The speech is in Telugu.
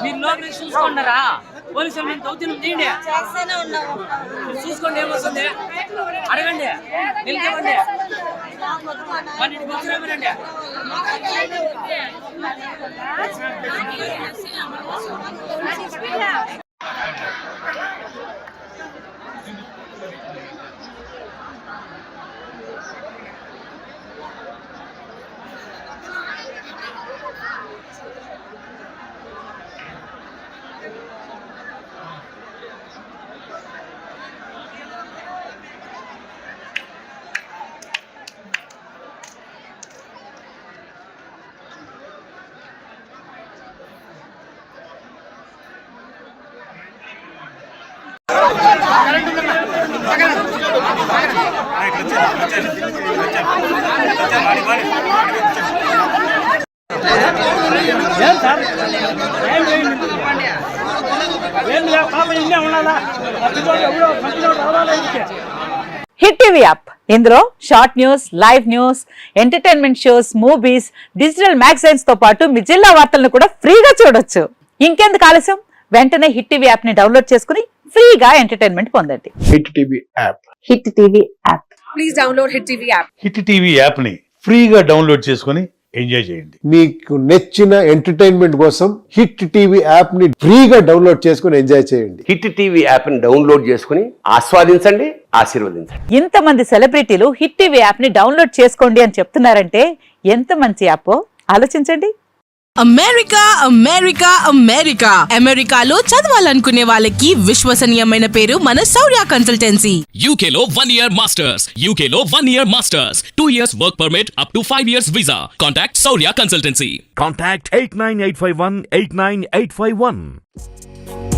మీరు లోపలికి చూసుకున్నారా? పోలీసులు మేము దౌత్యం చేయండి, చూసుకోండి ఏమొస్తుంది అడగండి, నిలిచేవండి, కూర్చోరండి. హిట్ టీవీ యాప్ ఇందులో short news, live news, entertainment shows, movies, digital magazines తో పాటు మీ జిల్లా వార్తలను కూడా ఫ్రీగా చూడొచ్చు. ఇంకెందుకు ఆలస్యం, వెంటనే హిట్ టీవీ యాప్ ని డౌన్లోడ్ చేసుకుని ఫ్రీగా ఎంటర్టైన్మెంట్ పొందండి. Hit TV app. Hit TV app. Please download hit TV app. Hit TV app ని ఫ్రీగా డౌన్లోడ్ చేసుకుని ఎంజాయ్ చేయండి. మీకు నచ్చిన ఎంటర్టైన్మెంట్ కోసం హిట్ టీవీ యాప్ ని ఫ్రీగా డౌన్లోడ్ చేసుకుని ఎంజాయ్ చేయండి. హిట్ టీవీ యాప్ ని డౌన్లోడ్ చేసుకుని ఆస్వాదించండి, ఆశీర్వదించండి. ఇంతమంది సెలబ్రిటీలు హిట్ టీవీ యాప్ ని డౌన్లోడ్ చేసుకోండి అని చెప్తున్నారంటే ఎంత మంచి యాప్ ఆలోచించండి. అమెరికా అమెరికా అమెరికా అమెరికాలో చదవాలనుకునే వాళ్ళకి విశ్వసనీయమైన పేరు మన శౌర్య కన్సల్టెన్సీ. UK లో 1 year masters, UK లో 1 year masters, 2 years work permit up to 5 years visa. Contact Saurya Consultancy. Contact 89851 89851.